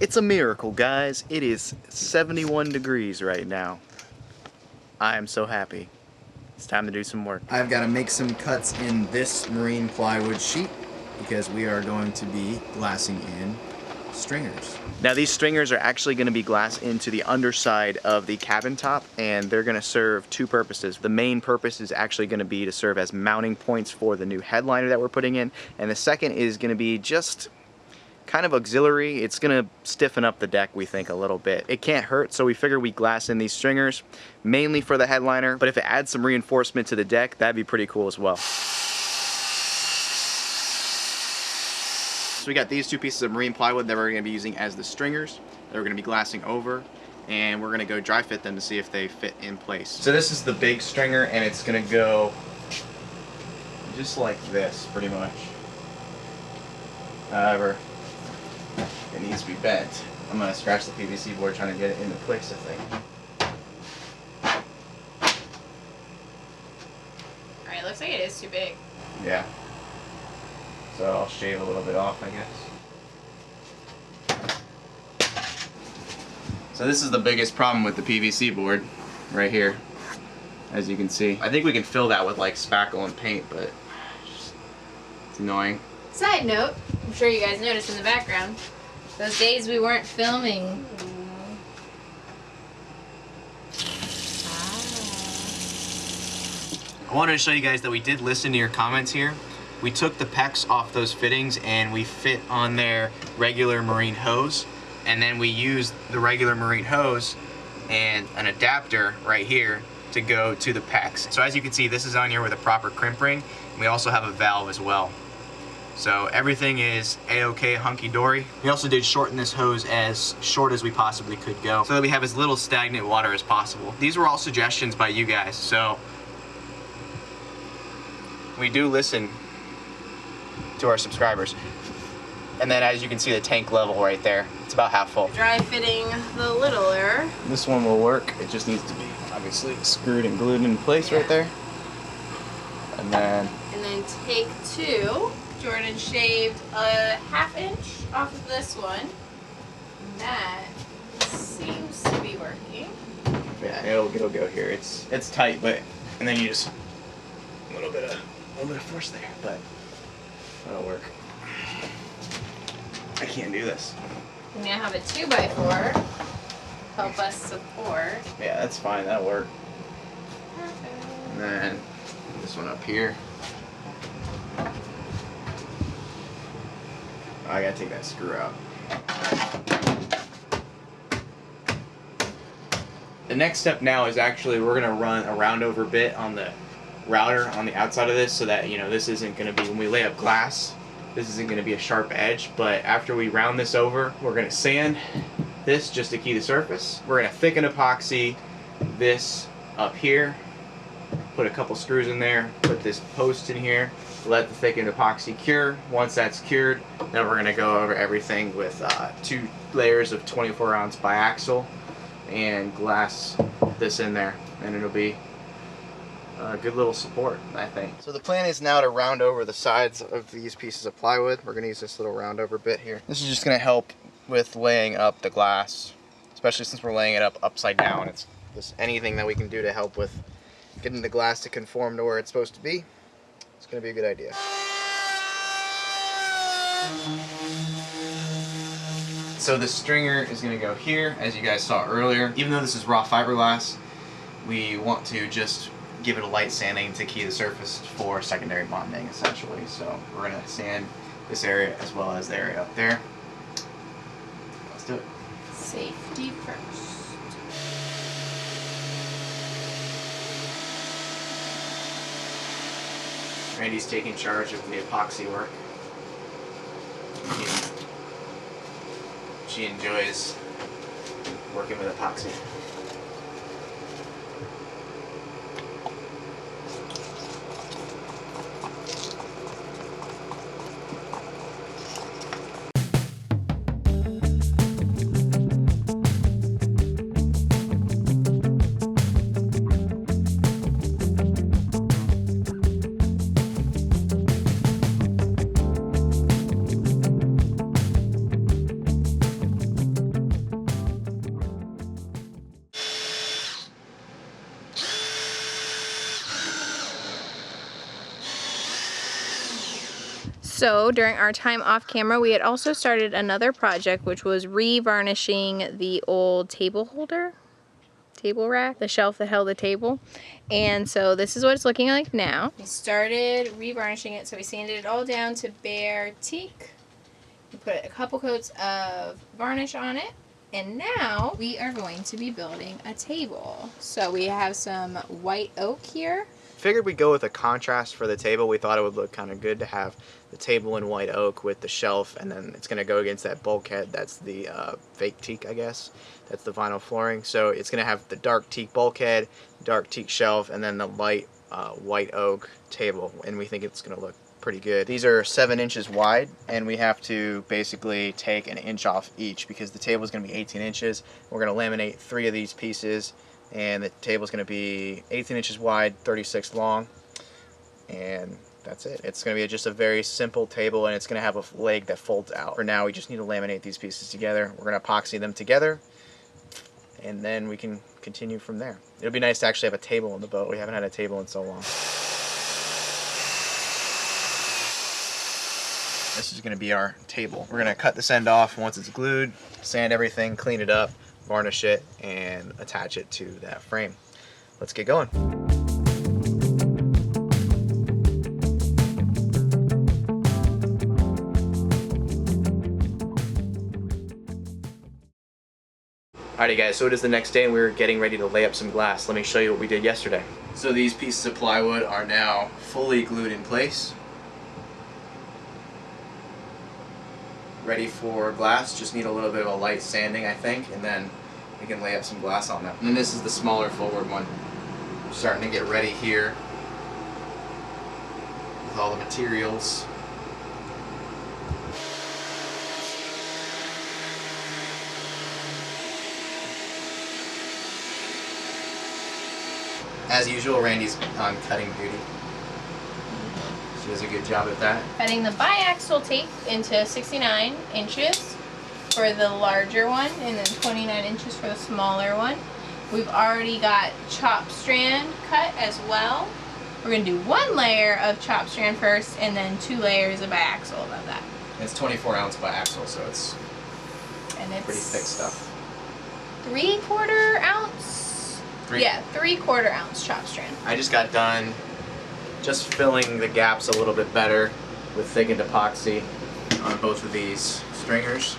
It's a miracle, guys. It is 71 degrees right now. I am so happy. It's time to do some work. I've got to make some cuts in this marine plywood sheet because we are going to be glassing in stringers. Now these stringers are actually going to be glassed into the underside of the cabin top, and they're going to serve two purposes. The main purpose is actually going to be to serve as mounting points for the new headliner that we're putting in, and the second is going to be just kind of auxiliary. It's going to stiffen up the deck, we think, a little bit. It can't hurt, so we figure we glass in these stringers mainly for the headliner, but if it adds some reinforcement to the deck, that'd be pretty cool as well. So we got these two pieces of marine plywood that we're going to be using as the stringers that we're going to be glassing over, and we're going to go dry fit them to see if they fit in place. So this is the big stringer, and it's going to go just like this pretty much. However, it needs to be bent. I'm going to scratch the PVC board trying to get it into place, I think. Alright, looks like it is too big. Yeah. So I'll shave a little bit off, I guess. So this is the biggest problem with the PVC board right here, as you can see. I think we can fill that with like spackle and paint, but it's annoying. Side note, I'm sure you guys noticed in the background, those days we weren't filming. I wanted to show you guys that we did listen to your comments here. We took the pecs off those fittings and we fit on their regular marine hose, and then we used the regular marine hose and an adapter right here to go to the pecs. So as you can see, this is on here with a proper crimp ring, and we also have a valve as well. So everything is a-okay, hunky-dory. We also did shorten this hose as short as we possibly could go so that we have as little stagnant water as possible. These were all suggestions by you guys, so we do listen to our subscribers. And then as you can see, the tank level right there, it's about half full. Dry fitting the littler. This one will work. It just needs to be obviously screwed and glued in place right there. And then take two. Jordan shaved a ½ inch off of this one. And that seems to be working. Yeah, it'll go here. It's tight, but and then you just a little bit of force there, but that'll work. I can't do this. We now have a 2x4 help us support. Yeah, that's fine. That'll work. And then this one up here. Oh, I gotta take that screw out. The next step now is actually we're gonna run a round over bit on the router on the outside of this so that, you know, this isn't gonna be, when we lay up glass, this isn't gonna be a sharp edge. But after we round this over, we're gonna sand this just to key the surface. We're gonna thicken epoxy this up here, put a couple screws in there, put this post in here, let the thickened epoxy cure. Once that's cured, then we're gonna go over everything with 2 layers of 24-ounce biaxial and glass this in there, and it'll be a good little support, I think. So the plan is now to round over the sides of these pieces of plywood. We're gonna use this little round over bit here. This is just gonna help with laying up the glass, especially since we're laying it up upside down. It's just anything that we can do to help with getting the glass to conform to where it's supposed to be. It's gonna be a good idea. So the stringer is gonna go here, as you guys saw earlier. Even though this is raw fiberglass, we want to just give it a light sanding to key the surface for secondary bonding, essentially. So we're gonna sand this area as well as the area up there. Let's do it. Safety first. Randy's taking charge of the epoxy work. She enjoys working with epoxy. So during our time off camera, we had also started another project, which was re-varnishing the old table rack, the shelf that held the table. And so this is what it's looking like now. We started re-varnishing it, so we sanded it all down to bare teak. We put a couple coats of varnish on it. And now we are going to be building a table. So we have some white oak here. Figured we'd go with a contrast for the table. We thought it would look kind of good to have the table in white oak with the shelf, and then it's going to go against that bulkhead. That's the fake teak, I guess. That's the vinyl flooring. So it's going to have the dark teak bulkhead, dark teak shelf, and then the light white oak table, and we think it's going to look pretty good. These are 7 inches wide, and we have to basically take an inch off each because the table is going to be 18 inches. We're going to laminate 3 of these pieces, and the table is going to be 18 inches wide, 36 long, and that's it. It's going to be just a very simple table, and it's going to have a leg that folds out. For now, we just need to laminate these pieces together. We're going to epoxy them together, and then we can continue from there. It'll be nice to actually have a table on the boat. We haven't had a table in so long. This is going to be our table. We're going to cut this end off once it's glued, sand everything, clean it up, varnish it, and attach it to that frame. Let's get going. Alrighty guys, so it is the next day and we're getting ready to lay up some glass. Let me show you what we did yesterday. So these pieces of plywood are now fully glued in place. Ready for glass, just need a little bit of a light sanding I think, and then we can lay up some glass on them. And then this is the smaller forward one. We're starting to get ready here with all the materials. As usual, Randy's on cutting duty. She does a good job at that. Cutting the biaxial tape into 69 inches for the larger one, and then 29 inches for the smaller one. We've already got chop strand cut as well. We're going to do 1 layer of chop strand first, and then 2 layers of biaxial above that. It's 24-ounce biaxial, so it's pretty thick stuff. 3/4 ounce? Yeah, 3/4 ounce chop strand. I just got done just filling the gaps a little bit better with thickened epoxy on both of these stringers,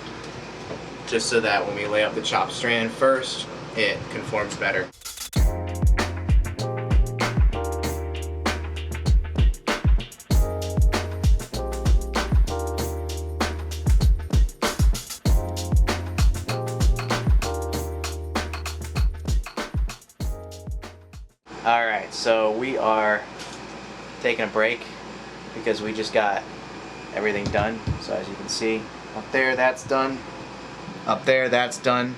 just so that when we lay up the chop strand first, it conforms better. Alright, so we are taking a break because we just got everything done. So as you can see, up there that's done, up there that's done,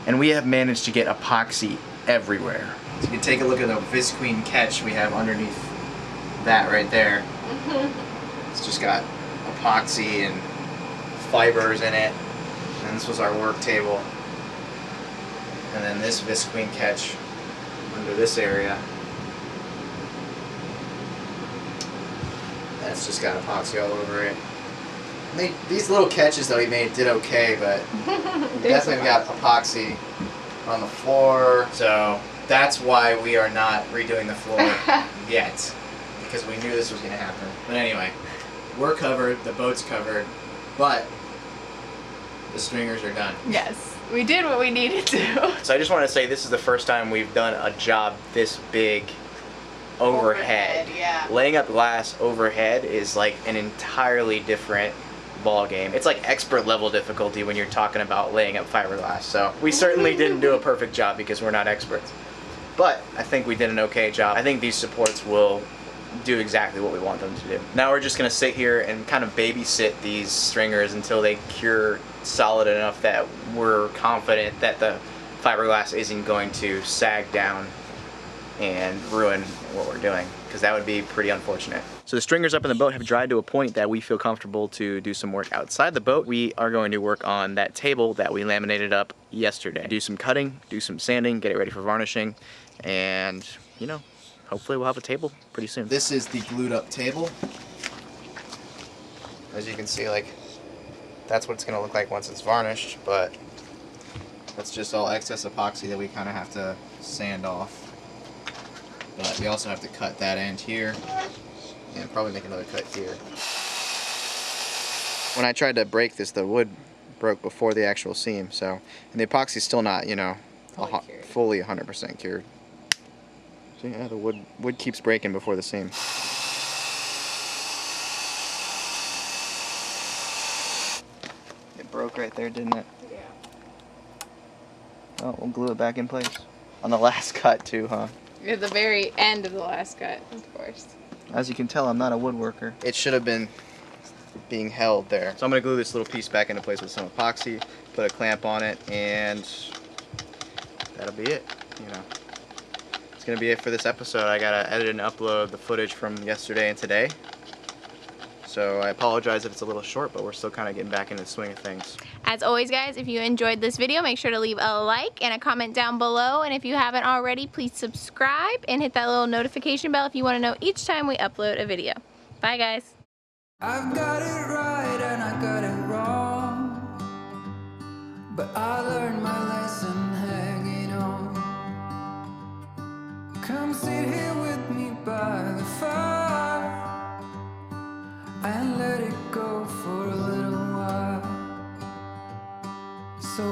and we have managed to get epoxy everywhere. So you can take a look at the visqueen catch we have underneath that right there. It's just got epoxy and fibers in it, and this was our work table, and then this visqueen catch under this area. That's just got epoxy all over it. These little catches that we made did okay, but definitely got epoxy on the floor. So that's why we are not redoing the floor yet, because we knew this was going to happen. But anyway, we're covered, the boat's covered, but the stringers are done. Yes, we did what we needed to. So I just want to say this is the first time we've done a job this big overhead. Yeah. Laying up glass overhead is like an entirely different ball game. It's like expert level difficulty when you're talking about laying up fiberglass. So we certainly didn't do a perfect job because we're not experts. But I think we did an okay job. I think these supports will do exactly what we want them to do. Now we're just going to sit here and kind of babysit these stringers until they cure solid enough that we're confident that the fiberglass isn't going to sag down and ruin what we're doing, because that would be pretty unfortunate. So the stringers up in the boat have dried to a point that we feel comfortable to do some work outside the boat. We are going to work on that table that we laminated up yesterday. Do some cutting, do some sanding, get it ready for varnishing, and you know, hopefully we'll have a table pretty soon. This is the glued up table. as you can see, like, that's what it's going to look like once it's varnished, but that's just all excess epoxy that we kind of have to sand off. But we also have to cut that end here and probably make another cut here. When I tried to break this, the wood broke before the actual seam, so, and the epoxy's still not, you know, fully 100% cured. So yeah, the wood keeps breaking before the seam. It broke right there, didn't it? Yeah. Oh, we'll glue it back in place. On the last cut too, huh? At the very end of the last cut, of course. As you can tell, I'm not a woodworker. It should have been being held there. So I'm gonna glue this little piece back into place with some epoxy, put a clamp on it, and that'll be it, you know. It's gonna be it for this episode. I gotta edit and upload the footage from yesterday and today. So I apologize if it's a little short, but we're still kind of getting back into the swing of things. As always, guys, if you enjoyed this video, make sure to leave a like and a comment down below. And if you haven't already, please subscribe and hit that little notification bell if you want to know each time we upload a video. Bye, guys. I've got it right and I got it wrong, but I learned my